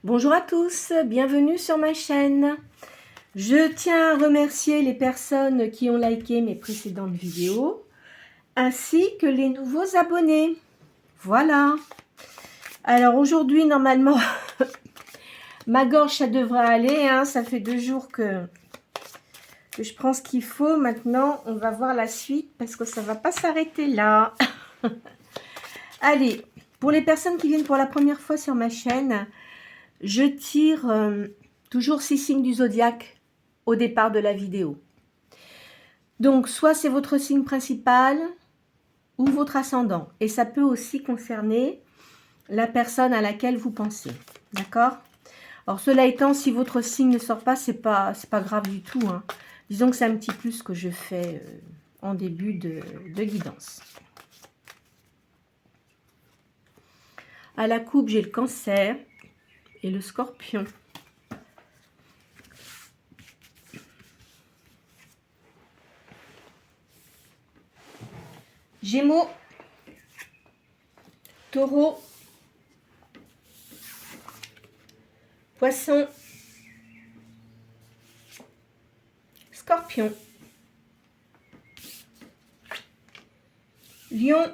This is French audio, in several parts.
Bonjour à tous, bienvenue sur ma chaîne. Je tiens à remercier les personnes qui ont liké mes précédentes vidéos, ainsi que les nouveaux abonnés. Voilà. Alors aujourd'hui, normalement, ma gorge, ça devrait aller. Hein, ça fait 2 jours que je prends ce qu'il faut. Maintenant, on va voir la suite parce que ça ne va pas s'arrêter là. Allez, pour les personnes qui viennent pour la première fois sur ma chaîne, je tire toujours 6 signes du zodiaque au départ de la vidéo. Donc, soit c'est votre signe principal ou votre ascendant. Et ça peut aussi concerner la personne à laquelle vous pensez. D'accord? Alors, cela étant, si votre signe ne sort pas, c'est pas grave du tout. Hein. Disons que c'est un petit plus que je fais en début de guidance. À la coupe, j'ai le Cancer et le Scorpion. Gémeaux, Taureau, Poisson, Scorpion, Lion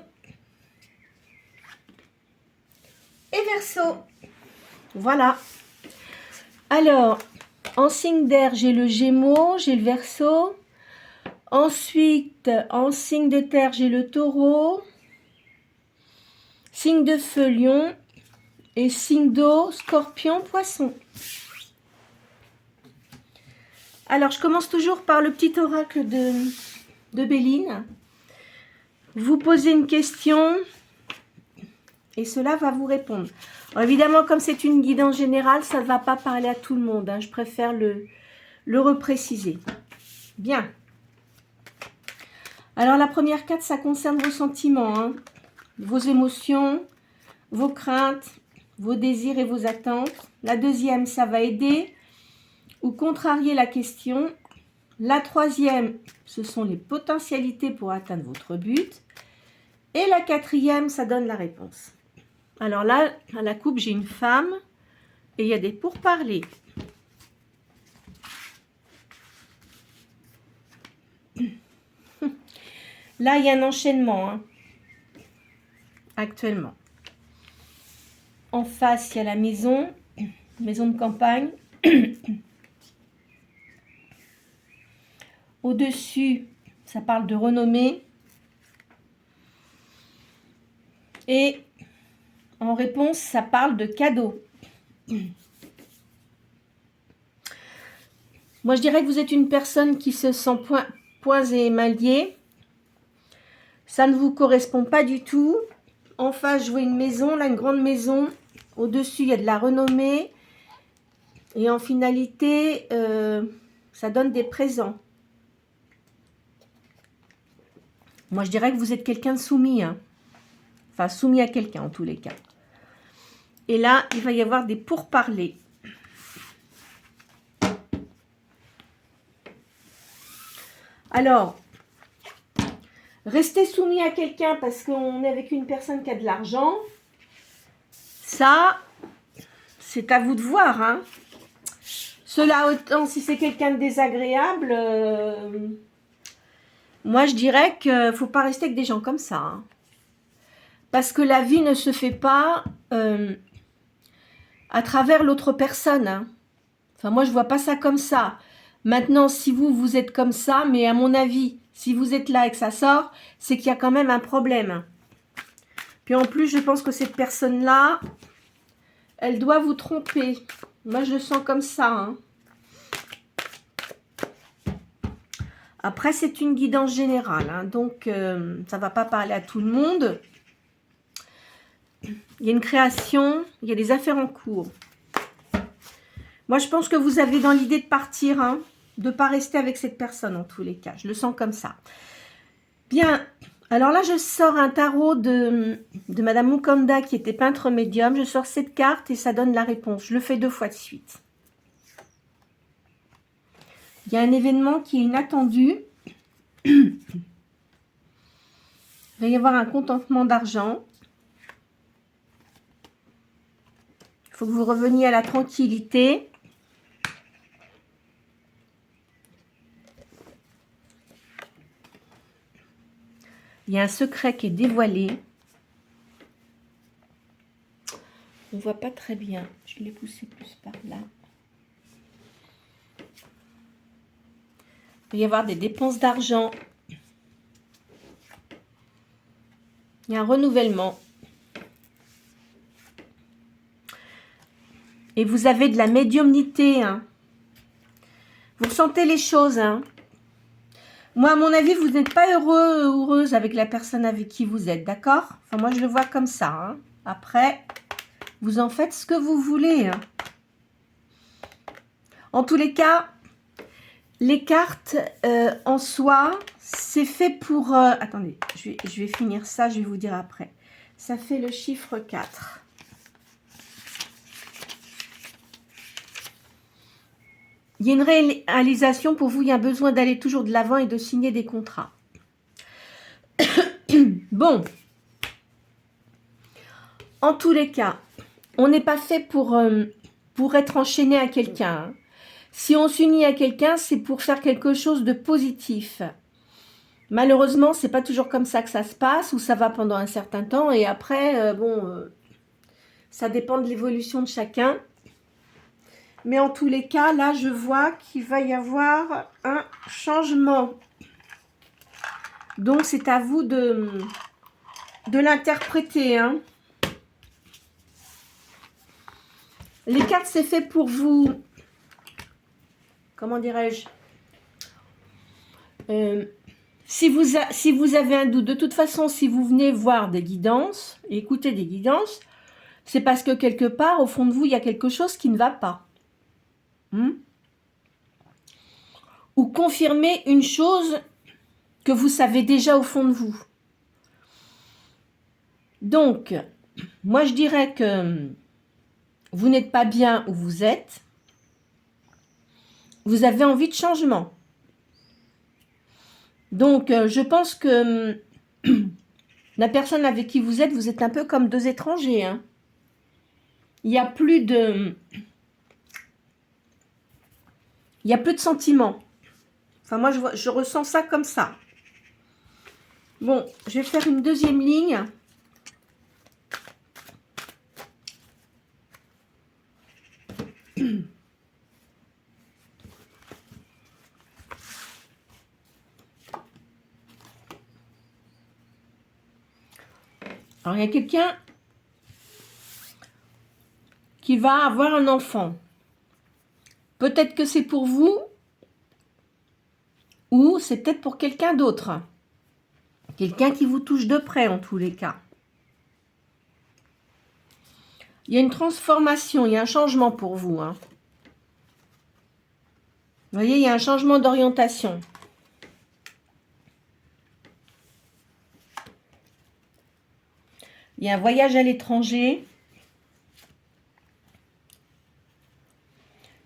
et Verseau. Voilà. Alors, en signe d'air, j'ai le Gémeaux, j'ai le Verseau. Ensuite, en signe de terre, j'ai le Taureau. Signe de feu, Lion. Et signe d'eau, Scorpion, Poisson. Alors, je commence toujours par le petit oracle de Béline. Vous posez une question et cela va vous répondre. Alors, évidemment, comme c'est une guidance générale, ça ne va pas parler à tout le monde. Hein. Je préfère le repréciser. Bien. Alors, la première carte, ça concerne vos sentiments, hein, vos émotions, vos craintes, vos désirs et vos attentes. La deuxième, ça va aider ou contrarier la question. La troisième, ce sont les potentialités pour atteindre votre but. Et la quatrième, ça donne la réponse. Alors là, à la coupe, j'ai une femme et il y a des pourparlers. Là, il y a un enchaînement, hein, actuellement. En face, il y a la maison de campagne. Au-dessus, ça parle de renommée. Et en réponse, ça parle de cadeau. Moi, je dirais que vous êtes une personne qui se sent poings et mains liés. Ça ne vous correspond pas du tout. En face, je vois une maison, là, une grande maison. Au-dessus, il y a de la renommée. Et en finalité, ça donne des présents. Moi, je dirais que vous êtes quelqu'un de soumis. Hein. Enfin, soumis à quelqu'un, en tous les cas. Et là, il va y avoir des pourparlers. Alors, rester soumis à quelqu'un parce qu'on est avec une personne qui a de l'argent, ça, c'est à vous de voir. Hein. Cela autant, si c'est quelqu'un de désagréable, moi, je dirais qu'il ne faut pas rester avec des gens comme ça. Hein. Parce que la vie ne se fait pas à travers l'autre personne. Hein. Enfin, moi, je ne vois pas ça comme ça. Maintenant, si vous êtes comme ça, mais à mon avis, si vous êtes là et que ça sort, c'est qu'il y a quand même un problème. Puis en plus, je pense que cette personne-là, elle doit vous tromper. Moi, je le sens comme ça. Hein. Après, c'est une guidance générale. Hein, donc, ça ne va pas parler à tout le monde. Il y a une création, il y a des affaires en cours. Moi, je pense que vous avez dans l'idée de partir, hein, de ne pas rester avec cette personne en tous les cas. Je le sens comme ça. Bien, alors là, je sors un tarot de Madame Mukanda qui était peintre médium. Je sors cette carte et ça donne la réponse. Je le fais 2 fois de suite. Il y a un événement qui est inattendu. Il va y avoir un contentement d'argent. Il faut que vous reveniez à la tranquillité. Il y a un secret qui est dévoilé. On ne voit pas très bien. Je vais les pousser plus par là. Il va y avoir des dépenses d'argent. Il y a un renouvellement. Et vous avez de la médiumnité. Hein. Vous ressentez les choses. Hein. Moi, à mon avis, vous n'êtes pas heureux ou heureuse avec la personne avec qui vous êtes. D'accord? Enfin, moi, je le vois comme ça. Hein. Après, vous en faites ce que vous voulez. Hein. En tous les cas, les cartes en soi, c'est fait pour... attendez, je vais finir ça, je vais vous dire après. Ça fait le chiffre 4. Il y a une réalisation pour vous, il y a besoin d'aller toujours de l'avant et de signer des contrats. Bon. En tous les cas, on n'est pas fait pour être enchaîné à quelqu'un. Hein. Si on s'unit à quelqu'un, c'est pour faire quelque chose de positif. Malheureusement, c'est pas toujours comme ça que ça se passe, ou ça va pendant un certain temps, et après, ça dépend de l'évolution de chacun. Mais en tous les cas, là, je vois qu'il va y avoir un changement. Donc, c'est à vous de l'interpréter. Hein. Les cartes, c'est fait pour vous... Comment dirais-je si vous avez un doute, de toute façon, si vous venez voir des guidances, écouter des guidances, c'est parce que quelque part, au fond de vous, il y a quelque chose qui ne va pas. Ou confirmer une chose que vous savez déjà au fond de vous. Donc, moi je dirais que vous n'êtes pas bien où vous êtes. Vous avez envie de changement. Donc, je pense que la personne avec qui vous êtes un peu comme deux étrangers. Hein. Il n'y a plus de... Il n'y a plus de sentiments. Enfin, moi, je ressens ça comme ça. Bon, je vais faire une deuxième ligne. Alors, il y a quelqu'un qui va avoir un enfant. Peut-être que c'est pour vous ou c'est peut-être pour quelqu'un d'autre. Quelqu'un qui vous touche de près en tous les cas. Il y a une transformation, il y a un changement pour vous. Hein. Vous voyez, il y a un changement d'orientation. Il y a un voyage à l'étranger.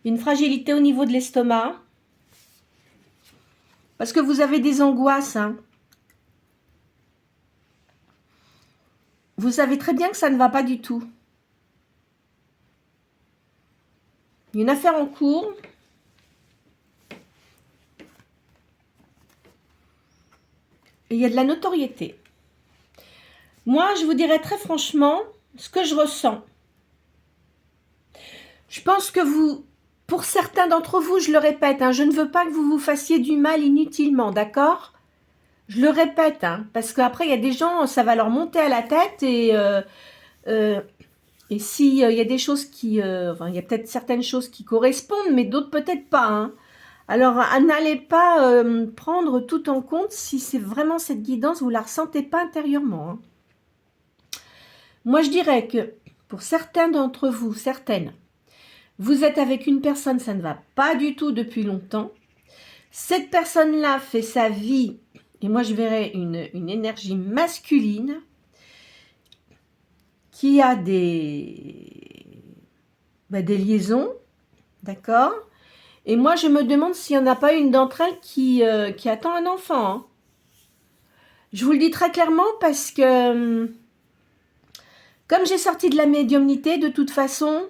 Une fragilité au niveau de l'estomac. Parce que vous avez des angoisses. Hein. Vous savez très bien que ça ne va pas du tout. Il y a une affaire en cours. Et il y a de la notoriété. Moi, je vous dirais très franchement ce que je ressens. Je pense que vous, pour certains d'entre vous, je le répète, hein, je ne veux pas que vous vous fassiez du mal inutilement, d'accord? Je le répète, hein, parce qu'après, il y a des gens, ça va leur monter à la tête et s'il y a des choses qui... enfin, il y a peut-être certaines choses qui correspondent, mais d'autres peut-être pas. Hein. Alors, n'allez pas prendre tout en compte si c'est vraiment cette guidance, vous ne la ressentez pas intérieurement. Hein. Moi, je dirais que pour certains d'entre vous, certaines, vous êtes avec une personne, ça ne va pas du tout depuis longtemps. Cette personne-là fait sa vie, et moi je verrais une énergie masculine qui a des liaisons, d'accord? Et moi je me demande s'il n'y en a pas une d'entre elles qui attend un enfant. Hein. Je vous le dis très clairement parce que Comme j'ai sorti de la médiumnité, de toute façon,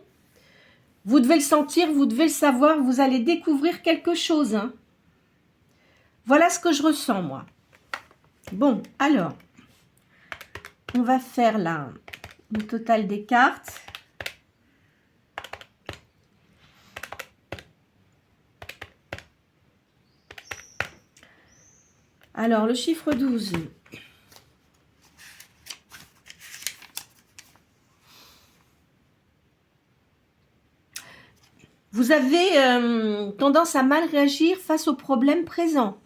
vous devez le sentir, vous devez le savoir, vous allez découvrir quelque chose. Hein. Voilà ce que je ressens, moi. Bon, alors, on va faire là le total des cartes. Alors, le chiffre 12. Vous avez tendance à mal réagir face aux problèmes présents.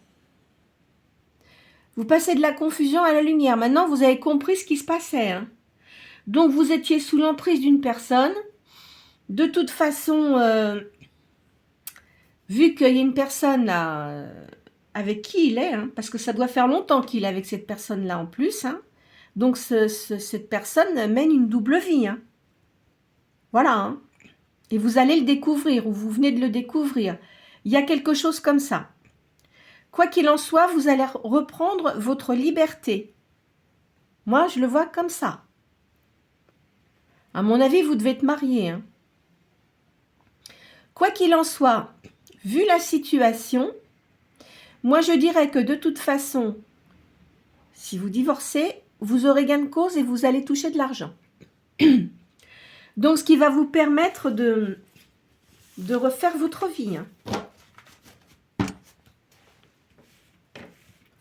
Vous passez de la confusion à la lumière. Maintenant, vous avez compris ce qui se passait. Hein. Donc, vous étiez sous l'emprise d'une personne. De toute façon, vu qu'il y a une personne là, avec qui il est, hein, parce que ça doit faire longtemps qu'il est avec cette personne-là en plus. Hein, donc, cette personne mène une double vie. Hein. Voilà. Hein. Et vous allez le découvrir, ou vous venez de le découvrir. Il y a quelque chose comme ça. Quoi qu'il en soit, vous allez reprendre votre liberté. Moi, je le vois comme ça. À mon avis, vous devez être marié. Hein. Quoi qu'il en soit, vu la situation, moi, je dirais que de toute façon, si vous divorcez, vous aurez gain de cause et vous allez toucher de l'argent. Donc, ce qui va vous permettre de refaire votre vie. Hein.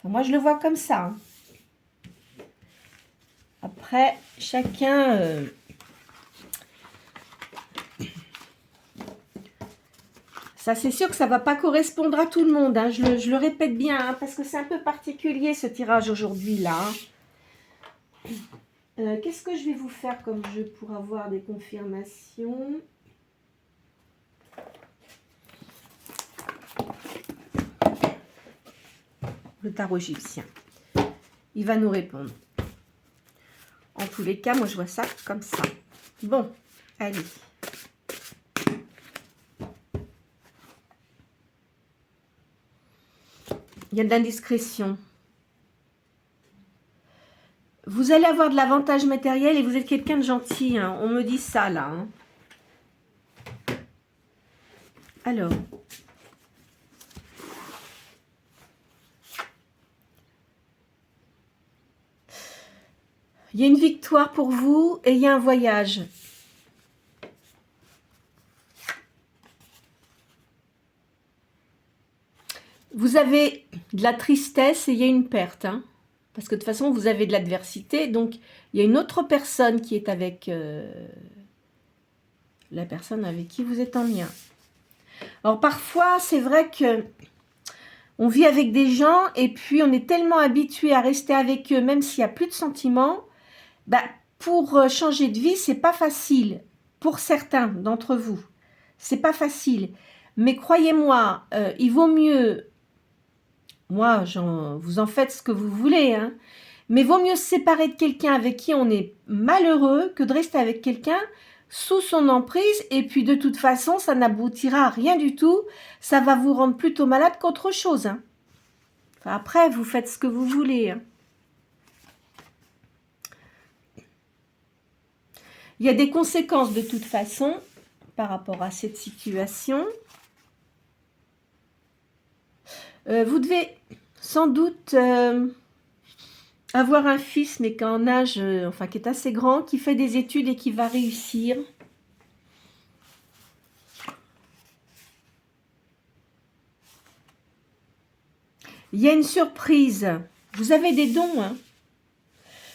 Moi, je le vois comme ça. Hein. Après, chacun... Ça, c'est sûr que ça ne va pas correspondre à tout le monde. Hein. Je le répète bien, hein, parce que c'est un peu particulier ce tirage aujourd'hui, là. Qu'est-ce que je vais vous faire comme jeu pour avoir des confirmations? Le tarot égyptien. Il va nous répondre. En tous les cas, moi, je vois ça comme ça. Bon, allez. Il y a de l'indiscrétion. Vous allez avoir de l'avantage matériel et vous êtes quelqu'un de gentil. Hein. On me dit ça, là. Hein. Alors. Il y a une victoire pour vous et il y a un voyage. Vous avez de la tristesse et il y a une perte. Hein, parce que de toute façon, vous avez de l'adversité. Donc, il y a une autre personne qui est avec la personne avec qui vous êtes en lien. Alors, parfois, c'est vrai que on vit avec des gens et puis on est tellement habitué à rester avec eux, même s'il n'y a plus de sentiments. Bah, pour changer de vie, c'est pas facile. Pour certains d'entre vous, c'est pas facile. Mais croyez-moi, il vaut mieux... Moi, vous en faites ce que vous voulez, hein. Mais vaut mieux se séparer de quelqu'un avec qui on est malheureux que de rester avec quelqu'un sous son emprise. Et puis, de toute façon, ça n'aboutira à rien du tout. Ça va vous rendre plutôt malade qu'autre chose. Hein. Enfin, après, vous faites ce que vous voulez. Hein. Il y a des conséquences de toute façon par rapport à cette situation. Vous devez sans doute avoir un fils, mais qui est en âge, enfin qui est assez grand, qui fait des études et qui va réussir. Il y a une surprise. Vous avez des dons, hein.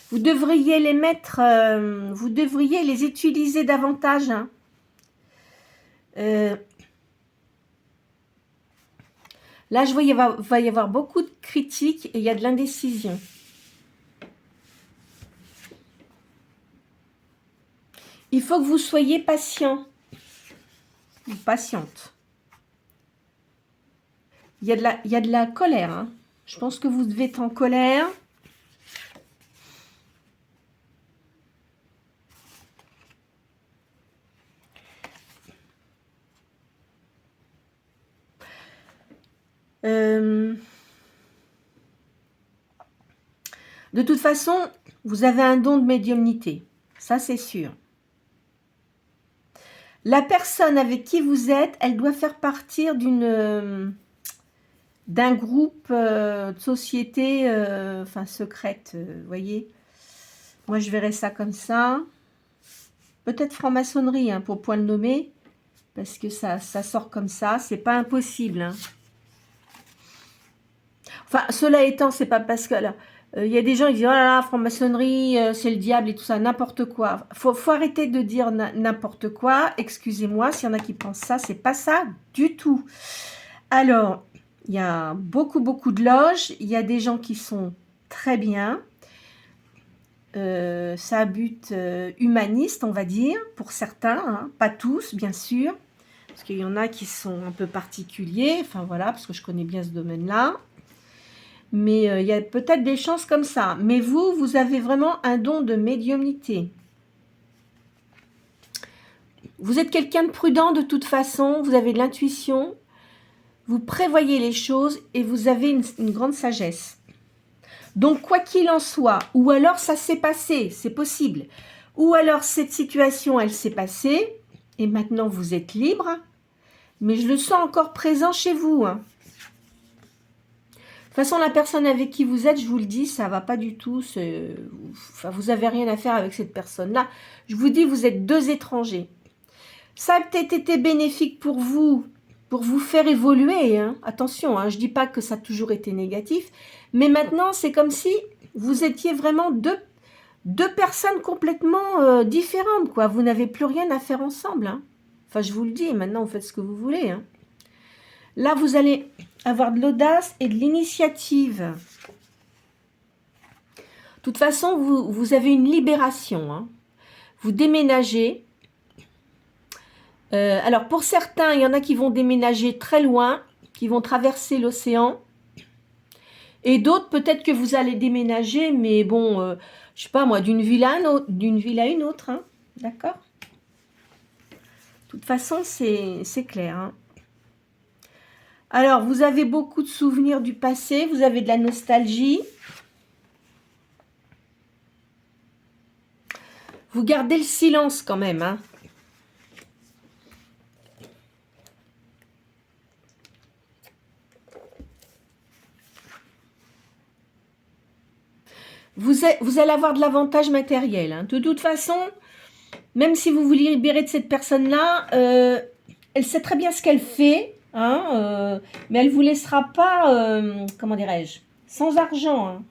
Vous devriez les mettre, vous devriez les utiliser davantage. Hein. Là, je vois qu'il va y avoir beaucoup de critiques et il y a de l'indécision. Il faut que vous soyez patient ou patiente. Il y a de la colère. Hein. Je pense que vous devez être en colère. De toute façon, vous avez un don de médiumnité. Ça, c'est sûr. La personne avec qui vous êtes, elle doit faire partir d'un groupe de société enfin secrète, vous voyez. Moi, je verrais ça comme ça. Peut-être franc-maçonnerie, hein, pour point le nommer, parce que ça sort comme ça. C'est pas impossible. Hein. Enfin, cela étant, c'est pas parce que là, y a des gens qui disent oh là là, franc-maçonnerie, c'est le diable et tout ça, n'importe quoi. Faut arrêter de dire n'importe quoi. Excusez-moi, s'il y en a qui pensent ça, c'est pas ça du tout. Alors, il y a beaucoup de loges. Il y a des gens qui sont très bien. Ça a but humaniste, on va dire, pour certains, hein, pas tous, bien sûr, parce qu'il y en a qui sont un peu particuliers, enfin voilà, parce que je connais bien ce domaine-là. Mais il y a peut-être des chances comme ça. Mais vous avez vraiment un don de médiumnité. Vous êtes quelqu'un de prudent de toute façon, vous avez de l'intuition, vous prévoyez les choses et vous avez une grande sagesse. Donc, quoi qu'il en soit, ou alors ça s'est passé, c'est possible, ou alors cette situation, elle s'est passée, et maintenant vous êtes libre, mais je le sens encore présent chez vous. Hein. De toute façon, la personne avec qui vous êtes, je vous le dis, ça va pas du tout. Enfin, vous n'avez rien à faire avec cette personne-là. Je vous dis, vous êtes deux étrangers. Ça a peut-être été bénéfique pour vous faire évoluer. Hein. Attention, hein, je ne dis pas que ça a toujours été négatif, mais maintenant, c'est comme si vous étiez vraiment deux personnes complètement différentes. Quoi. Vous n'avez plus rien à faire ensemble. Hein. Enfin, je vous le dis, maintenant, vous faites ce que vous voulez. Hein. Là, vous allez avoir de l'audace et de l'initiative. De toute façon, vous avez une libération. Hein. Vous déménagez. Alors, pour certains, il y en a qui vont déménager très loin, qui vont traverser l'océan. Et d'autres, peut-être que vous allez déménager, mais bon, je sais pas moi, d'une ville à une autre. Hein. D'accord ? De toute façon, c'est clair. Hein. Alors, vous avez beaucoup de souvenirs du passé, vous avez de la nostalgie. Vous gardez le silence quand même. Hein. Vous allez avoir de l'avantage matériel. Hein. De toute façon, même si vous vous libérez de cette personne-là, elle sait très bien ce qu'elle fait. Hein, mais elle ne vous laissera pas, comment dirais-je, sans argent. Hein.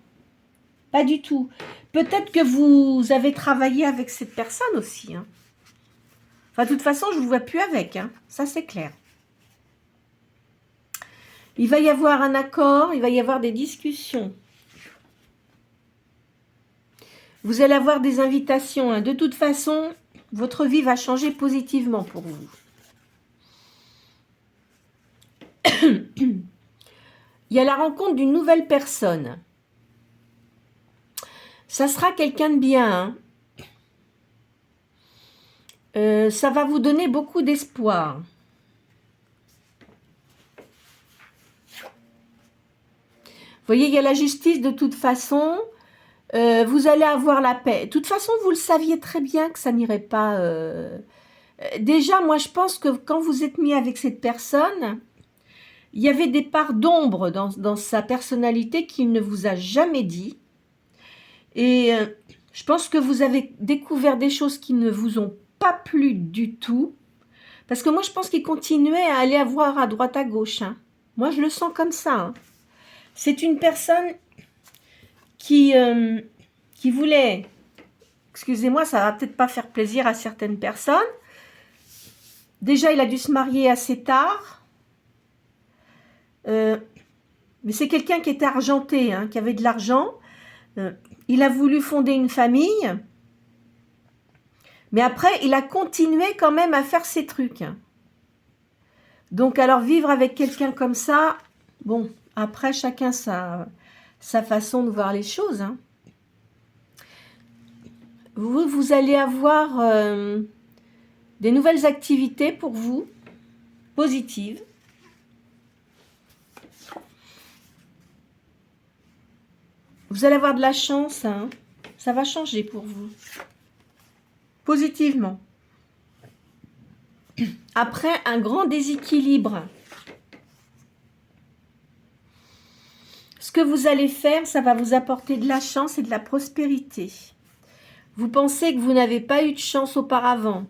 Pas du tout. Peut-être que vous avez travaillé avec cette personne aussi. Hein. Enfin, de toute façon, je ne vous vois plus avec. Hein. Ça, c'est clair. Il va y avoir un accord, il va y avoir des discussions. Vous allez avoir des invitations. Hein. De toute façon, votre vie va changer positivement pour vous. Il y a la rencontre d'une nouvelle personne. Ça sera quelqu'un de bien. Hein. Ça va vous donner beaucoup d'espoir. Vous voyez, il y a la justice de toute façon. Vous allez avoir la paix. De toute façon, vous le saviez très bien que ça n'irait pas. Déjà, moi, je pense que quand vous êtes mis avec cette personne, il y avait des parts d'ombre dans sa personnalité qu'il ne vous a jamais dit. Et je pense que vous avez découvert des choses qui ne vous ont pas plu du tout. Parce que moi, je pense qu'il continuait à aller voir à droite à gauche. Hein. Moi, je le sens comme ça. Hein. C'est une personne qui voulait, excusez-moi, ça va peut-être pas faire plaisir à certaines personnes. Déjà, il a dû se marier assez tard. Mais c'est quelqu'un qui était argenté, hein, qui avait de l'argent. Il a voulu fonder une famille. Mais après, il a continué quand même à faire ses trucs. Donc, alors, vivre avec quelqu'un comme ça, bon, après, chacun sa façon de voir les choses. Hein. Vous allez avoir des nouvelles activités pour vous, positives. Vous allez avoir de la chance, hein. Ça va changer pour vous. positivement. Après un grand déséquilibre, ce que vous allez faire, ça va vous apporter de la chance et de la prospérité. Vous pensez que vous n'avez pas eu de chance auparavant.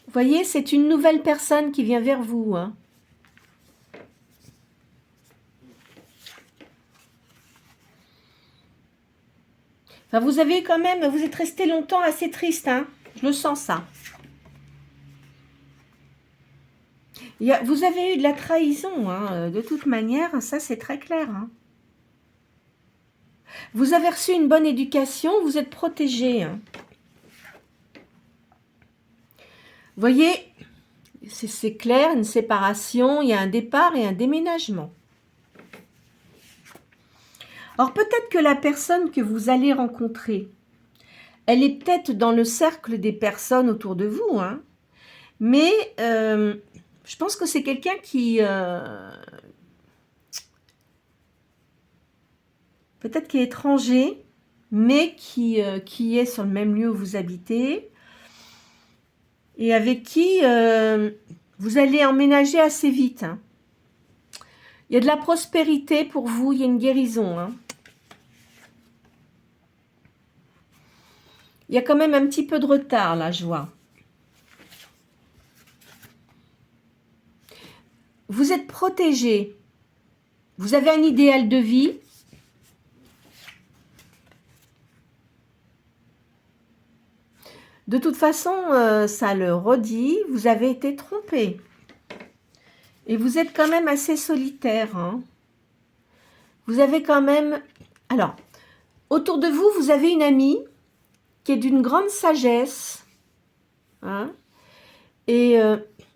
Vous voyez, c'est une nouvelle personne qui vient vers vous. Hein. Enfin, vous avez quand même, vous êtes resté longtemps assez triste. Hein. Je le sens ça. Vous avez eu de la trahison. Hein. De toute manière, ça c'est très clair. Hein. Vous avez reçu une bonne éducation, vous êtes protégé. Hein. Vous voyez, c'est clair, une séparation, il y a un départ et un déménagement. Alors peut-être que la personne que vous allez rencontrer, elle est peut-être dans le cercle des personnes autour de vous, hein, mais je pense que c'est quelqu'un qui... peut-être qui est étranger, mais qui est sur le même lieu où vous habitez, et avec qui vous allez emménager assez vite. Hein. Il y a de la prospérité pour vous, il y a une guérison. Hein. Il y a quand même un petit peu de retard, là, je vois. Vous êtes protégé. Vous avez un idéal de vie. De toute façon, ça le redit, vous avez été trompé. Et vous êtes quand même assez solitaire. Hein. Vous avez quand même... Alors, autour de vous, vous avez une amie qui est d'une grande sagesse. Hein, et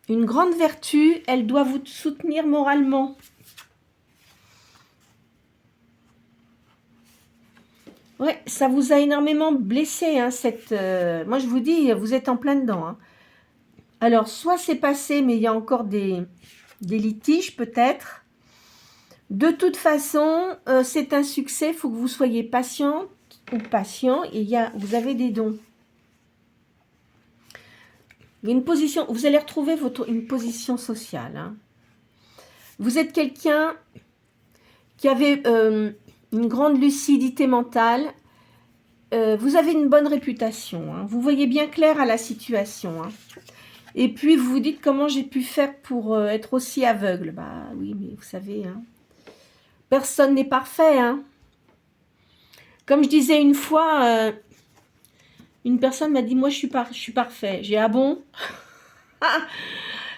une grande vertu, elle doit vous soutenir moralement. Ouais, ça vous a énormément blessé, hein, moi je vous dis, vous êtes en plein dedans. Hein. Alors, soit c'est passé, mais il y a encore des litiges peut-être. De toute façon, c'est un succès, il faut que vous soyez patient ou patient, et vous avez des dons. Il y a une position, vous allez retrouver une position sociale. Hein. Vous êtes quelqu'un qui avait une grande lucidité mentale. Vous avez une bonne réputation. Hein. Vous voyez bien clair à la situation. Hein. Et puis, vous vous dites comment j'ai pu faire pour être aussi aveugle. Bah oui, mais vous savez, hein, personne n'est parfait. Hein. Comme je disais une fois, une personne m'a dit, moi je suis parfait. J'ai ah bon.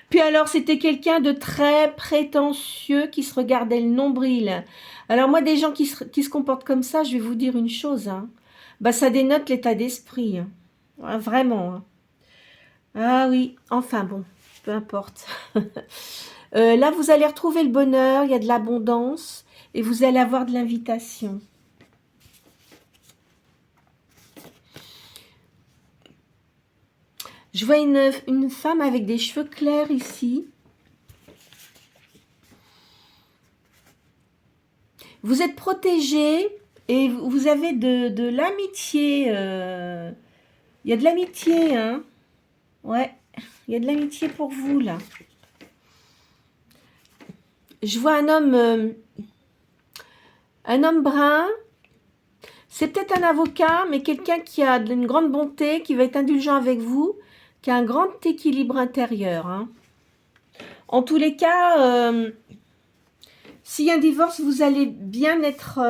Puis alors, c'était quelqu'un de très prétentieux qui se regardait le nombril. Alors moi, des gens qui se comportent comme ça, je vais vous dire une chose. Hein. Bah, ça dénote l'état d'esprit. Hein. Ouais, vraiment. Hein. Ah oui, enfin bon, peu importe. Là, vous allez retrouver le bonheur, il y a de l'abondance et vous allez avoir de l'invitation. Je vois une femme avec des cheveux clairs ici. Vous êtes protégé et vous avez de l'amitié. Il y a de l'amitié, hein. Ouais, il y a de l'amitié pour vous, là. Je vois un homme brun. C'est peut-être un avocat, mais quelqu'un qui a une grande bonté, qui va être indulgent avec vous, qui a un grand équilibre intérieur. Hein. En tous les cas, s'il y a un divorce, vous allez bien être...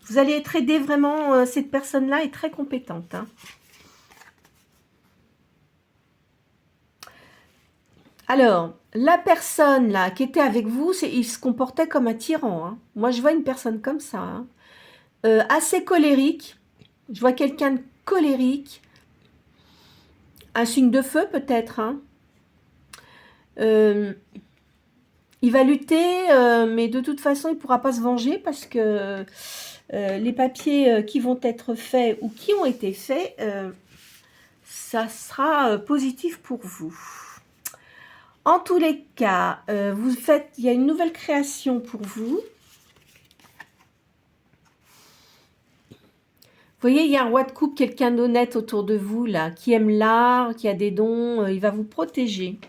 vous allez être aidé vraiment, cette personne-là est très compétente. Hein. Alors, la personne là qui était avec vous, il se comportait comme un tyran. Hein. Moi, je vois une personne comme ça. Hein. Assez colérique. Je vois quelqu'un de colérique. Un signe de feu peut-être. Hein. Il va lutter, mais de toute façon, il ne pourra pas se venger parce que les papiers qui vont être faits ou qui ont été faits, ça sera positif pour vous. En tous les cas, il y a une nouvelle création pour vous. voyez, il y a un roi de coupe, quelqu'un d'honnête autour de vous, là, qui aime l'art, qui a des dons, il va vous protéger.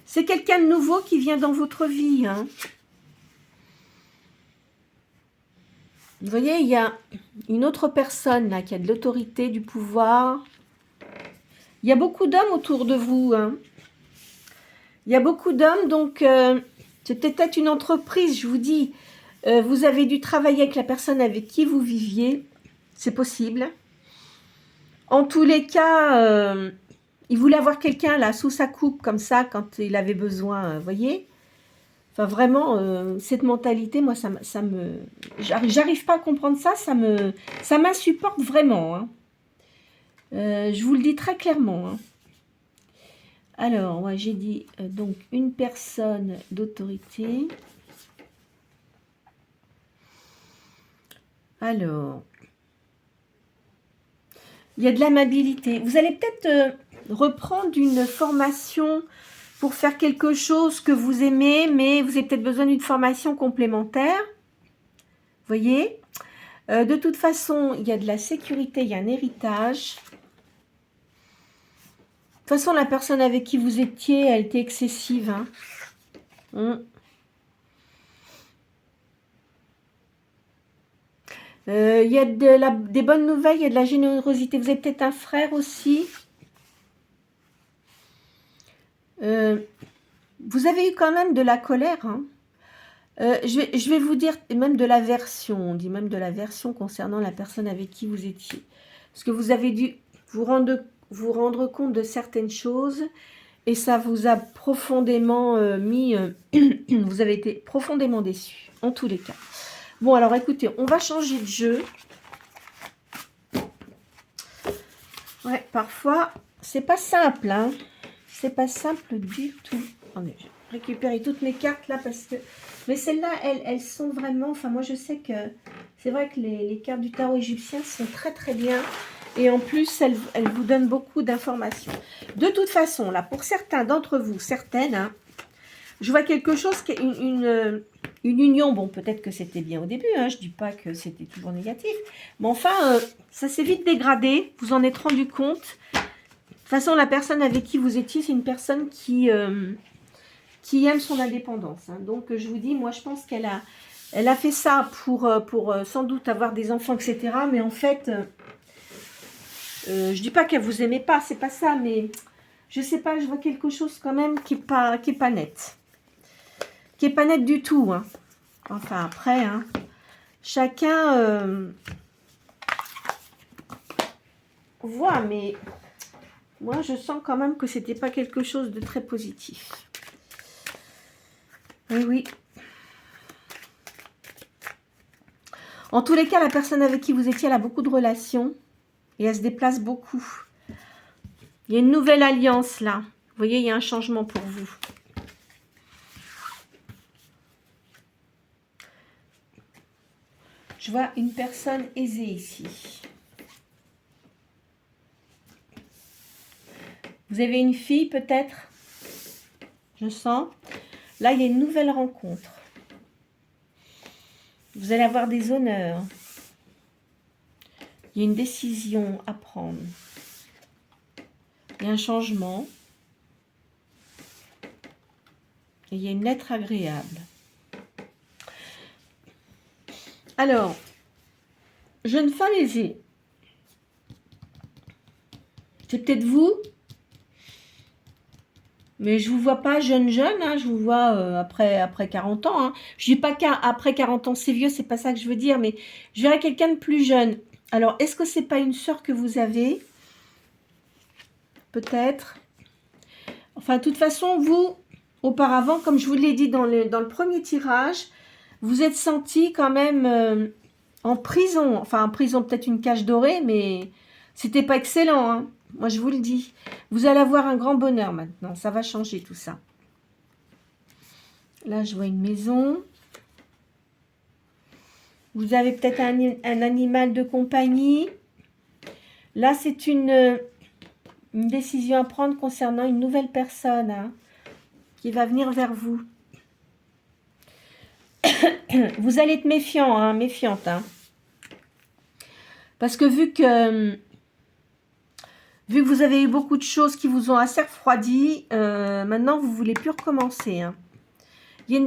C'est quelqu'un de nouveau qui vient dans votre vie, hein. Vous voyez, il y a une autre personne, là, qui a de l'autorité, du pouvoir. Il y a beaucoup d'hommes autour de vous, hein. Il y a beaucoup d'hommes, donc c'est peut-être une entreprise, je vous dis. Vous avez dû travailler avec la personne avec qui vous viviez. C'est possible. En tous les cas, il voulait avoir quelqu'un là sous sa coupe comme ça quand il avait besoin, vous voyez. Enfin vraiment, cette mentalité, moi ça me, j'arrive pas à comprendre ça, ça m'insupporte vraiment, hein. Je vous le dis très clairement, hein. Alors, ouais, j'ai dit donc une personne d'autorité. Alors, il y a de l'amabilité. Vous allez peut-être reprendre une formation pour faire quelque chose que vous aimez, mais vous avez peut-être besoin d'une formation complémentaire. Vous voyez, de toute façon, il y a de la sécurité, il y a un héritage. De toute façon, la personne avec qui vous étiez, elle était excessive, hein. Il y a des bonnes nouvelles, il y a de la générosité. Vous avez peut-être un frère aussi. Vous avez eu quand même de la colère, hein. Je vais vous dire même de l'aversion. On dit même de l'aversion concernant la personne avec qui vous étiez. Parce que vous avez dû vous rendre compte de certaines choses et ça vous a profondément mis... vous avez été profondément déçu, en tous les cas. Bon, alors écoutez, on va changer de jeu. Ouais, parfois, c'est pas simple, hein. C'est pas simple du tout. Attendez, je vais récupérer toutes mes cartes là parce que... Mais celles-là, elles sont vraiment... Enfin, moi, je sais que... C'est vrai que les cartes du tarot égyptien sont très, très bien. Et en plus, elles vous donnent beaucoup d'informations. De toute façon, là, pour certains d'entre vous, certaines, hein, je vois quelque chose qui est une union. Bon, peut-être que c'était bien au début, hein, je ne dis pas que c'était toujours négatif. Mais enfin, ça s'est vite dégradé. Vous en êtes rendu compte. De toute façon, la personne avec qui vous étiez, c'est une personne qui aime son indépendance, hein. Donc, je vous dis, moi, je pense qu'elle a fait ça pour sans doute avoir des enfants, etc. Mais en fait, je dis pas qu'elle vous aimait pas, c'est pas ça, mais je sais pas, je vois quelque chose quand même qui est pas net. Qui est pas net du tout, hein. Enfin, après, hein, chacun voit, mais moi, je sens quand même que c'était pas quelque chose de très positif. Oui, oui. En tous les cas, la personne avec qui vous étiez, elle a beaucoup de relations et elle se déplace beaucoup. Il y a une nouvelle alliance là. Vous voyez, il y a un changement pour vous. Je vois une personne aisée ici. Vous avez une fille peut-être? Je sens. Là, il y a une nouvelle rencontre. Vous allez avoir des honneurs. Il y a une décision à prendre. Il y a un changement. Et il y a une lettre agréable. Alors, jeune femme aisée. C'est peut-être vous. Mais je ne vous vois pas jeune, hein, je vous vois après 40 ans. Hein. Je ne dis pas qu'après 40 ans, c'est vieux, c'est pas ça que je veux dire, mais je verrais quelqu'un de plus jeune. Alors, est-ce que c'est pas une sœur que vous avez? Peut-être. Enfin, de toute façon, vous, auparavant, comme je vous l'ai dit dans le premier tirage, vous êtes senti quand même en prison. Enfin, en prison, peut-être une cage dorée, mais c'était pas excellent, hein. Moi, je vous le dis. Vous allez avoir un grand bonheur maintenant. Ça va changer tout ça. Là, je vois une maison. Vous avez peut-être un animal de compagnie. Là, c'est une décision à prendre concernant une nouvelle personne, hein, qui va venir vers vous. Vous allez être méfiant, hein, méfiante. Hein. Parce que vu que vous avez eu beaucoup de choses qui vous ont assez refroidi, maintenant vous ne voulez plus recommencer. Hein.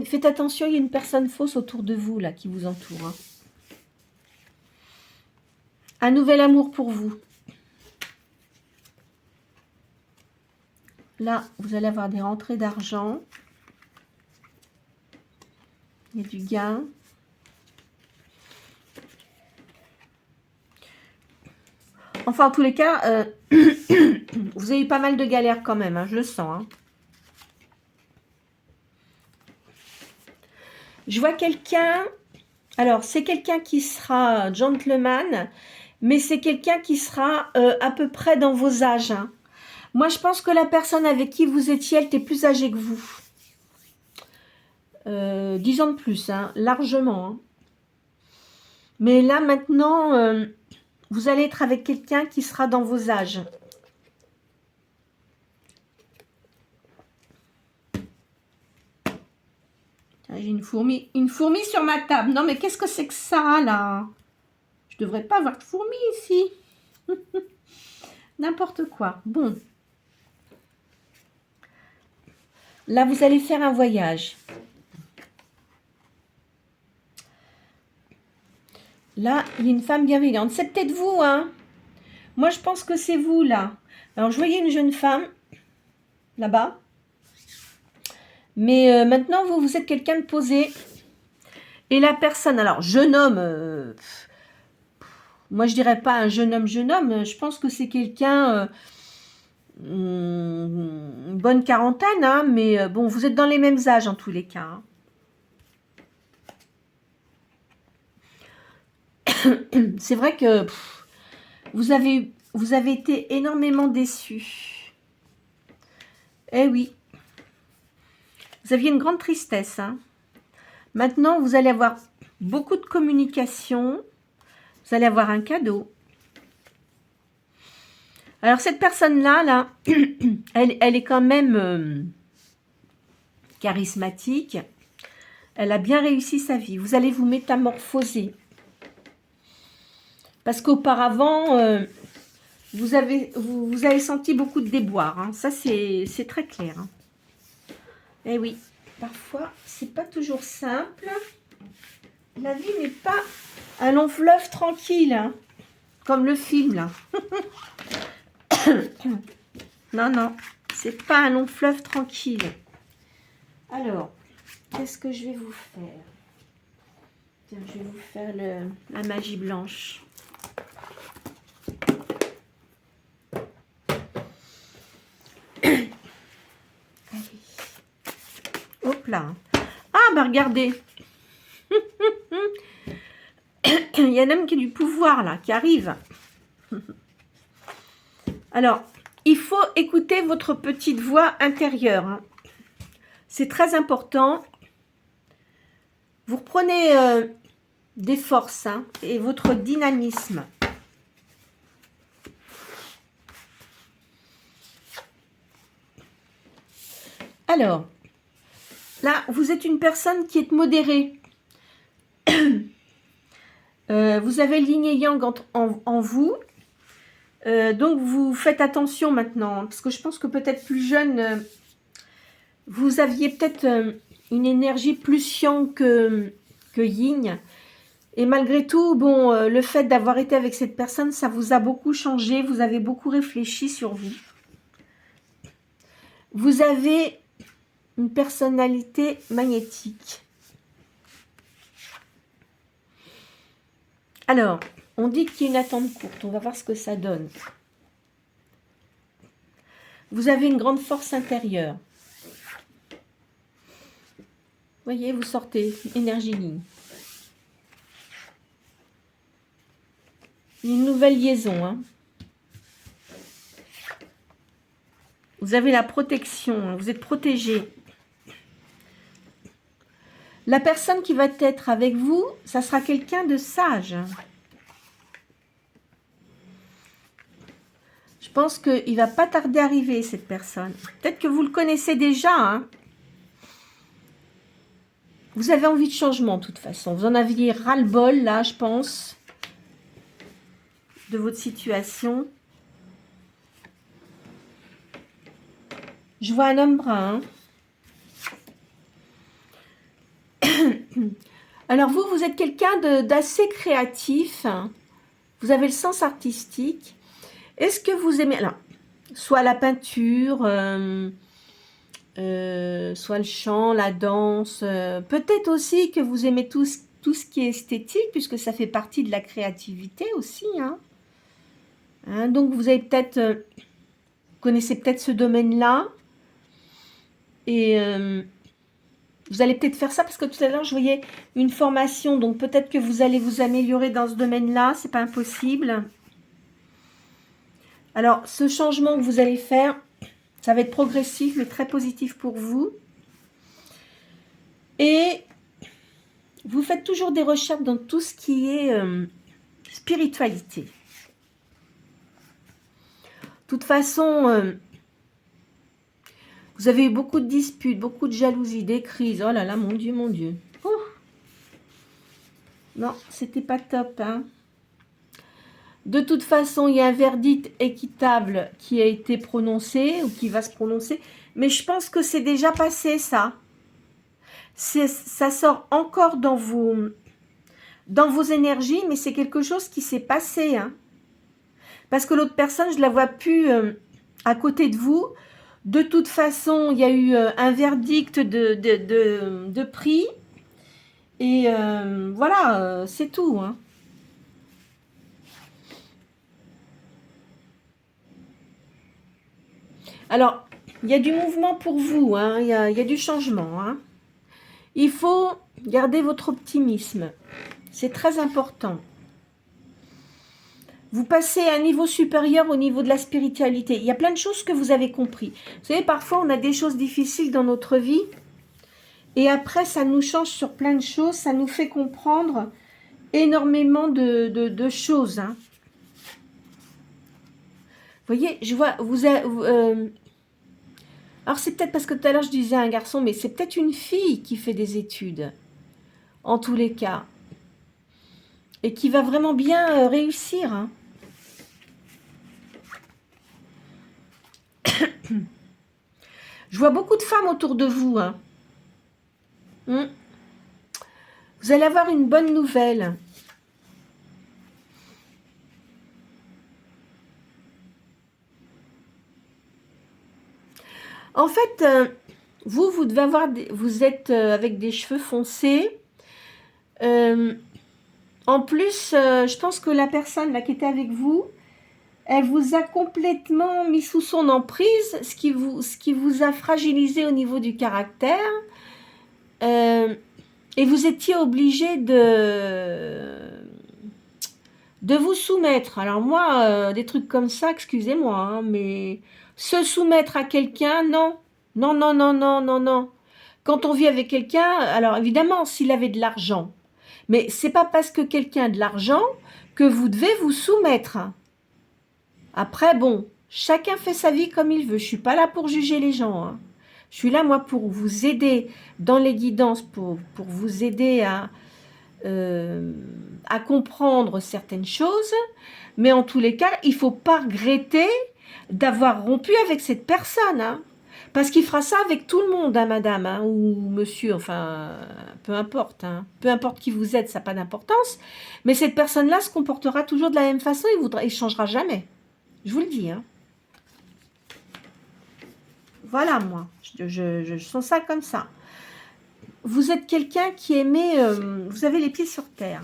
Faites attention, il y a une personne fausse autour de vous, là, qui vous entoure. Hein. Un nouvel amour pour vous. Là, vous allez avoir des rentrées d'argent. Il y a du gain. Enfin, en tous les cas, vous avez eu pas mal de galères quand même, hein, je le sens. Hein. Je vois quelqu'un, alors c'est quelqu'un qui sera gentleman, mais c'est quelqu'un qui sera à peu près dans vos âges. Hein. Moi, je pense que la personne avec qui vous étiez, elle était plus âgée que vous. 10 ans de plus, hein, largement. Hein. Mais là, maintenant, vous allez être avec quelqu'un qui sera dans vos âges. J'ai une fourmi sur ma table. Non, mais qu'est-ce que c'est que ça, là? Je devrais pas avoir de fourmis ici. N'importe quoi. Bon. Là, vous allez faire un voyage. Là, il y a une femme bienveillante. C'est peut-être vous, hein? Moi, je pense que c'est vous, là. Alors, je voyais une jeune femme, là-bas. Mais maintenant, vous êtes quelqu'un de posé. Et la personne, alors, jeune homme, moi, je dirais pas un jeune homme, je pense que c'est quelqu'un, une bonne quarantaine, hein, mais bon, vous êtes dans les mêmes âges en tous les cas. Hein. C'est vrai que vous avez été énormément déçus. Eh oui. Vous aviez une grande tristesse. Hein. Maintenant, vous allez avoir beaucoup de communication. Vous allez avoir un cadeau. Alors, cette personne-là, là, elle est quand même charismatique. Elle a bien réussi sa vie. Vous allez vous métamorphoser. Parce qu'auparavant, vous avez senti beaucoup de déboires. Hein. Ça, c'est très clair. Hein. Eh oui, parfois, c'est pas toujours simple. La vie n'est pas un long fleuve tranquille, hein, comme le film, là. Non, non, c'est pas un long fleuve tranquille. Alors, qu'est-ce que je vais vous faire? Tiens, je vais vous faire la magie blanche. Allez. Hop là. Ah, bah regardez. Il y a un homme qui a du pouvoir, là, qui arrive. Alors, il faut écouter votre petite voix intérieure. Hein. C'est très important. Vous reprenez des forces hein, et votre dynamisme. Alors, là, vous êtes une personne qui est modérée. Vous avez le yin et yang en vous. Donc, vous faites attention maintenant. Parce que je pense que peut-être plus jeune, vous aviez peut-être une énergie plus yang que yin. Et malgré tout, bon, le fait d'avoir été avec cette personne, ça vous a beaucoup changé. Vous avez beaucoup réfléchi sur vous. Vous avez une personnalité magnétique. Alors, on dit qu'il y a une attente courte. On va voir ce que ça donne. Vous avez une grande force intérieure. Voyez, vous sortez, énergie ligne. Une nouvelle liaison. Hein. Vous avez la protection, hein, vous êtes protégé. La personne qui va être avec vous, ça sera quelqu'un de sage. Je pense qu'il ne va pas tarder à arriver, cette personne. Peut-être que vous le connaissez déjà. Hein. Vous avez envie de changement, de toute façon. Vous en aviez ras-le-bol, là, je pense. de votre situation. Je vois un homme brun. Alors vous êtes quelqu'un d'assez créatif. Vous avez le sens artistique. Est-ce que vous aimez, alors, soit la peinture, soit le chant, la danse, peut-être aussi que vous aimez tout ce qui est esthétique, puisque ça fait partie de la créativité aussi. Donc vous avez peut-être, vous connaissez peut-être ce domaine-là, et vous allez peut-être faire ça, parce que tout à l'heure je voyais une formation, donc peut-être que vous allez vous améliorer dans ce domaine-là, c'est pas impossible. Alors ce changement que vous allez faire, ça va être progressif, mais très positif pour vous. Et vous faites toujours des recherches dans tout ce qui est spiritualité. De toute façon, vous avez eu beaucoup de disputes, beaucoup de jalousie, des crises. Oh là là, mon Dieu, mon Dieu. Oh. Non, c'était pas top. De toute façon, il y a un verdict équitable qui a été prononcé ou qui va se prononcer. Mais je pense que c'est déjà passé, ça. Ça sort encore dans vos énergies, mais c'est quelque chose qui s'est passé. Parce que l'autre personne, je ne la vois plus à côté de vous. De toute façon, il y a eu un verdict de prix. Et voilà, c'est tout. Alors, il y a du mouvement pour vous. Il y a du changement. Il faut garder votre optimisme. C'est très important. Vous passez à un niveau supérieur au niveau de la spiritualité. Il y a plein de choses que vous avez compris. Vous savez, parfois, on a des choses difficiles dans notre vie. Et après, ça nous change sur plein de choses. Ça nous fait comprendre énormément de choses. Vous voyez, je vois, alors, c'est peut-être parce que tout à l'heure, je disais à un garçon, mais c'est peut-être une fille qui fait des études. En tous les cas. Et qui va vraiment bien réussir. Je vois beaucoup de femmes autour de vous. Vous allez avoir une bonne nouvelle. En fait, vous devez avoir, vous êtes avec des cheveux foncés. En plus, je pense que la personne là qui était avec vous, elle vous a complètement mis sous son emprise, ce qui vous a fragilisé au niveau du caractère. Et vous étiez obligé de vous soumettre. Alors moi, des trucs comme ça, excusez-moi, mais se soumettre à quelqu'un, non. Non, non, non, non, non, non. Quand on vit avec quelqu'un, alors évidemment, s'il avait de l'argent, mais c'est pas parce que quelqu'un a de l'argent que vous devez vous soumettre. Après, bon, chacun fait sa vie comme il veut. Je suis pas là pour juger les gens. Je suis là, moi, pour vous aider dans les guidances, pour vous aider à comprendre certaines choses. Mais en tous les cas, il ne faut pas regretter d'avoir rompu avec cette personne. Parce qu'il fera ça avec tout le monde, madame, ou monsieur, enfin, peu importe. Peu importe qui vous êtes, ça n'a pas d'importance. Mais cette personne-là se comportera toujours de la même façon, il ne changera jamais. Je vous le dis. Voilà, moi, je sens ça comme ça. Vous êtes quelqu'un qui aimait... vous avez les pieds sur terre.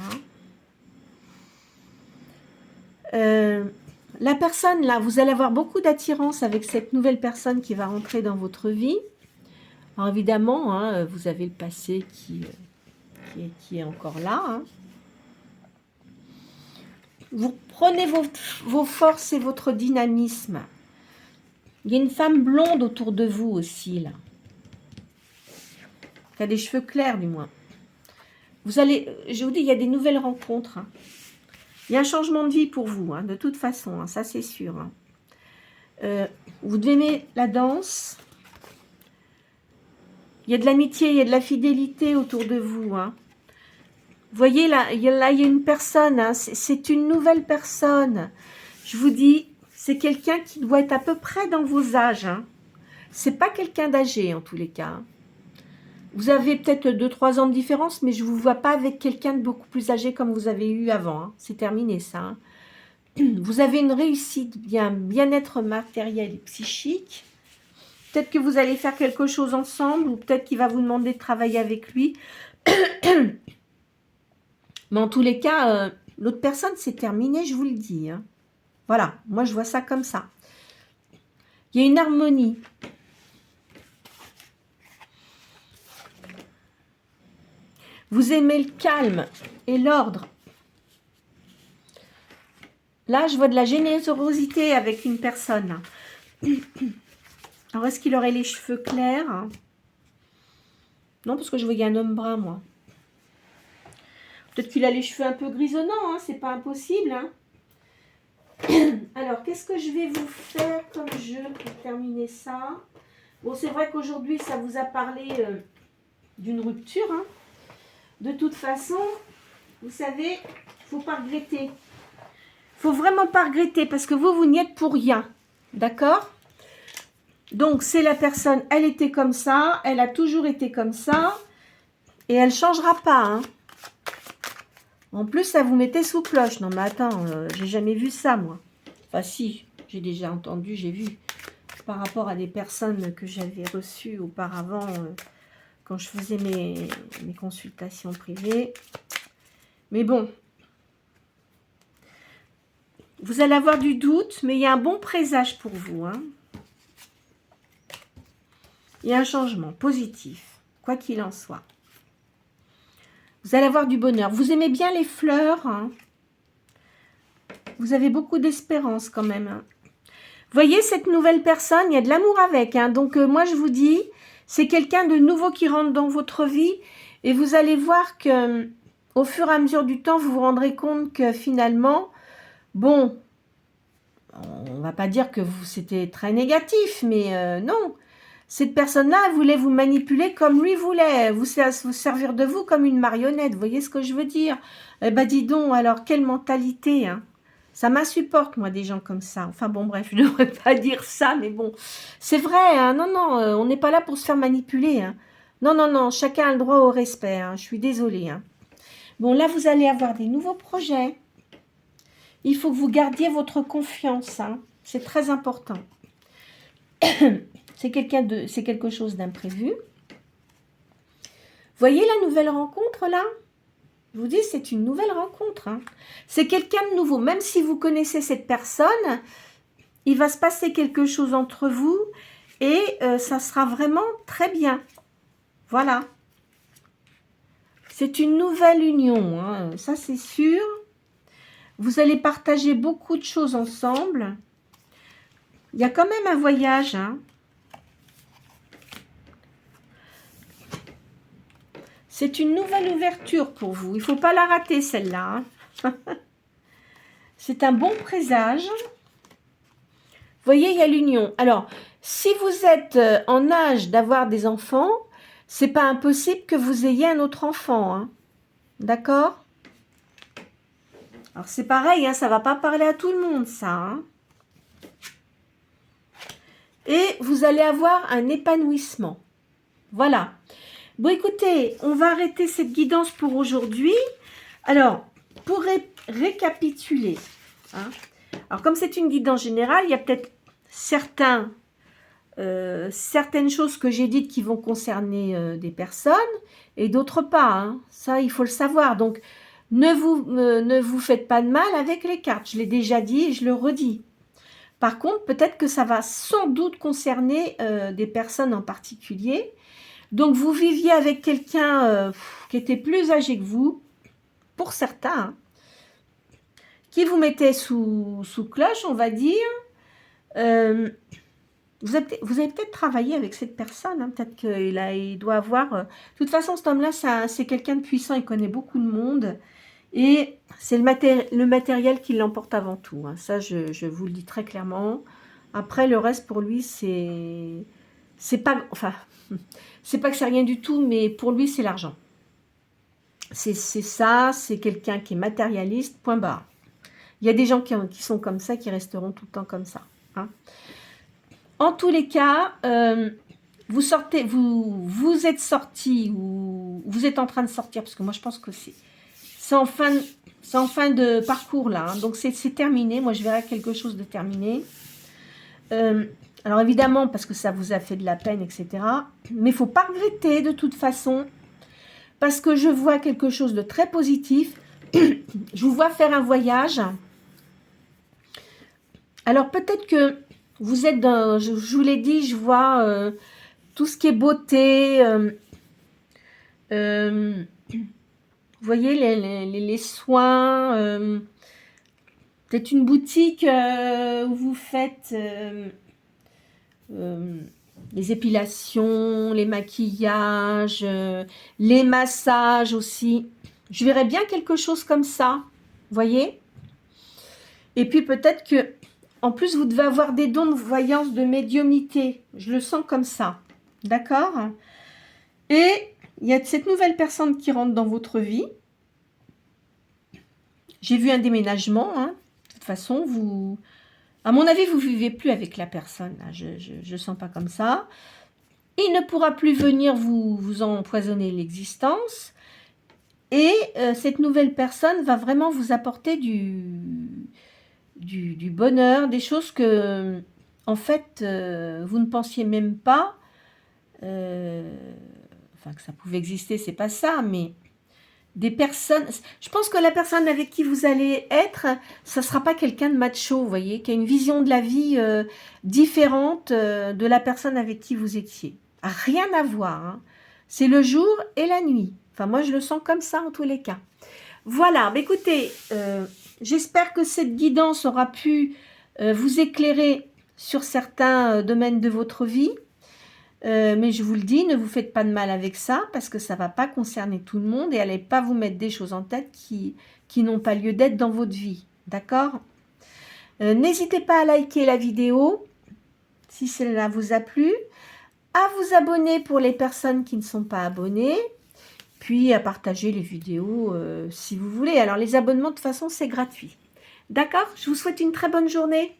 La personne, là, vous allez avoir beaucoup d'attirance avec cette nouvelle personne qui va rentrer dans votre vie. Alors, évidemment, vous avez le passé qui est encore là. Vous prenez vos forces et votre dynamisme. Il y a une femme blonde autour de vous aussi, là. Qui a des cheveux clairs, du moins. Vous allez, je vous dis, il y a des nouvelles rencontres. Il y a un changement de vie pour vous, de toute façon, ça c'est sûr. Vous devez aimer la danse. Il y a de l'amitié, il y a de la fidélité autour de vous. Vous voyez, là, il y a une personne, hein, c'est une nouvelle personne. Je vous dis, c'est quelqu'un qui doit être à peu près dans vos âges. Hein. C'est pas quelqu'un d'âgé, en tous les cas. Hein. Vous avez peut-être 2-3 ans de différence, mais je vous vois pas avec quelqu'un de beaucoup plus âgé comme vous avez eu avant. Hein. C'est terminé, ça. Hein. Vous avez une réussite, bien-être matériel et psychique. Peut-être que vous allez faire quelque chose ensemble, ou peut-être qu'il va vous demander de travailler avec lui. Mais en tous les cas, l'autre personne, c'est terminé, je vous le dis. Hein. Voilà, moi je vois ça comme ça. Il y a une harmonie. Vous aimez le calme et l'ordre. Là, je vois de la générosité avec une personne. Alors, est-ce qu'il aurait les cheveux clairs? Non, parce que je voyais un homme brun, moi. Peut-être qu'il a les cheveux un peu grisonnants, hein, c'est pas impossible. Hein. Alors, qu'est-ce que je vais vous faire comme jeu pour terminer ça? Bon, c'est vrai qu'aujourd'hui, ça vous a parlé d'une rupture. Hein. De toute façon, vous savez, il ne faut pas regretter. Il ne faut vraiment pas regretter parce que vous n'y êtes pour rien. D'accord? Donc, c'est la personne, elle était comme ça, elle a toujours été comme ça et elle ne changera pas. Hein. En plus, ça vous mettait sous cloche. Non, mais attends, j'ai jamais vu ça, moi. Enfin, si, j'ai déjà entendu, j'ai vu. Par rapport à des personnes que j'avais reçues auparavant, quand je faisais mes consultations privées. Mais bon, vous allez avoir du doute, mais il y a un bon présage pour vous. Hein. Il y a un changement positif, quoi qu'il en soit. Vous allez avoir du bonheur. Vous aimez bien les fleurs. Hein. Vous avez beaucoup d'espérance quand même. Hein. Voyez cette nouvelle personne, il y a de l'amour avec. Hein. Donc moi je vous dis, c'est quelqu'un de nouveau qui rentre dans votre vie. Et vous allez voir que au fur et à mesure du temps, vous vous rendrez compte que finalement, bon, on ne va pas dire que c'était très négatif, mais non. Cette personne-là, elle voulait vous manipuler comme lui voulait, vous servir de vous comme une marionnette. Vous voyez ce que je veux dire? Eh ben, dis donc, alors, quelle mentalité, hein? Ça m'insupporte, moi, des gens comme ça. Enfin, bon, bref, je ne devrais pas dire ça, mais bon. C'est vrai, hein? Non, non, on n'est pas là pour se faire manipuler. Hein? Non, non, non, chacun a le droit au respect. Hein? Je suis désolée. Hein? Bon, là, vous allez avoir des nouveaux projets. Il faut que vous gardiez votre confiance. Hein? C'est très important. C'est quelque chose d'imprévu. Voyez la nouvelle rencontre là? Je vous dis, c'est une nouvelle rencontre. Hein. C'est quelqu'un de nouveau. Même si vous connaissez cette personne, il va se passer quelque chose entre vous et ça sera vraiment très bien. Voilà. C'est une nouvelle union, hein. Ça c'est sûr. Vous allez partager beaucoup de choses ensemble. Il y a quand même un voyage, hein. C'est une nouvelle ouverture pour vous. Il ne faut pas la rater, celle-là. Hein. C'est un bon présage. Vous voyez, il y a l'union. Alors, si vous êtes en âge d'avoir des enfants, c'est pas impossible que vous ayez un autre enfant. Hein. D'accord? Alors, c'est pareil, hein, ça ne va pas parler à tout le monde, ça. Hein. Et vous allez avoir un épanouissement. Voilà. Bon, écoutez, on va arrêter cette guidance pour aujourd'hui. Alors, pour récapituler, hein, alors comme c'est une guidance générale, il y a peut-être certaines choses que j'ai dites qui vont concerner des personnes et d'autres pas. Hein. Ça, il faut le savoir. Donc, ne vous faites pas de mal avec les cartes. Je l'ai déjà dit et je le redis. Par contre, peut-être que ça va sans doute concerner des personnes en particulier. Donc, vous viviez avec quelqu'un qui était plus âgé que vous, pour certains, hein, qui vous mettait sous cloche, on va dire. Vous avez peut-être travaillé avec cette personne. Hein, peut-être qu'il doit avoir... de toute façon, cet homme-là, c'est quelqu'un de puissant. Il connaît beaucoup de monde. Et c'est le matériel qui l'emporte avant tout. Hein. Ça, je vous le dis très clairement. Après, le reste, pour lui, c'est pas... Enfin... C'est pas que c'est rien du tout, mais pour lui, c'est l'argent. C'est ça, c'est quelqu'un qui est matérialiste, point barre. Il y a des gens qui sont comme ça, qui resteront tout le temps comme ça. Hein. En tous les cas, vous êtes sorti ou vous êtes en train de sortir, parce que moi je pense que c'est en fin de parcours là, hein, donc c'est terminé. Moi je verrai quelque chose de terminé. Alors évidemment, parce que ça vous a fait de la peine, etc. Mais il ne faut pas regretter de toute façon, parce que je vois quelque chose de très positif. Je vous vois faire un voyage. Alors peut-être que vous êtes dans, je vous l'ai dit, je vois tout ce qui est beauté. Vous voyez les soins. Peut-être une boutique où vous faites les épilations, les maquillages, les massages aussi. Je verrais bien quelque chose comme ça, voyez. Et puis peut-être que, en plus, vous devez avoir des dons de voyance, de médiumnité. Je le sens comme ça, d'accord? Et il y a cette nouvelle personne qui rentre dans votre vie. J'ai vu un déménagement, hein. De toute façon, vous... À mon avis, vous ne vivez plus avec la personne. Là. Je ne sens pas comme ça. Il ne pourra plus venir vous empoisonner l'existence. Et cette nouvelle personne va vraiment vous apporter du bonheur, des choses que, en fait, vous ne pensiez même pas. Enfin, que ça pouvait exister, c'est pas ça, mais des personnes... Je pense que la personne avec qui vous allez être, ça ne sera pas quelqu'un de macho, vous voyez, qui a une vision de la vie différente de la personne avec qui vous étiez. Rien à voir. Hein. C'est le jour et la nuit. Enfin, moi, je le sens comme ça en tous les cas. Voilà, mais écoutez, j'espère que cette guidance aura pu vous éclairer sur certains domaines de votre vie. Mais je vous le dis, ne vous faites pas de mal avec ça, parce que ça ne va pas concerner tout le monde et n'allez pas vous mettre des choses en tête qui n'ont pas lieu d'être dans votre vie. D'accord? N'hésitez pas à liker la vidéo, si cela vous a plu, à vous abonner pour les personnes qui ne sont pas abonnées, puis à partager les vidéos si vous voulez. Alors les abonnements, de toute façon, c'est gratuit. D'accord? Je vous souhaite une très bonne journée.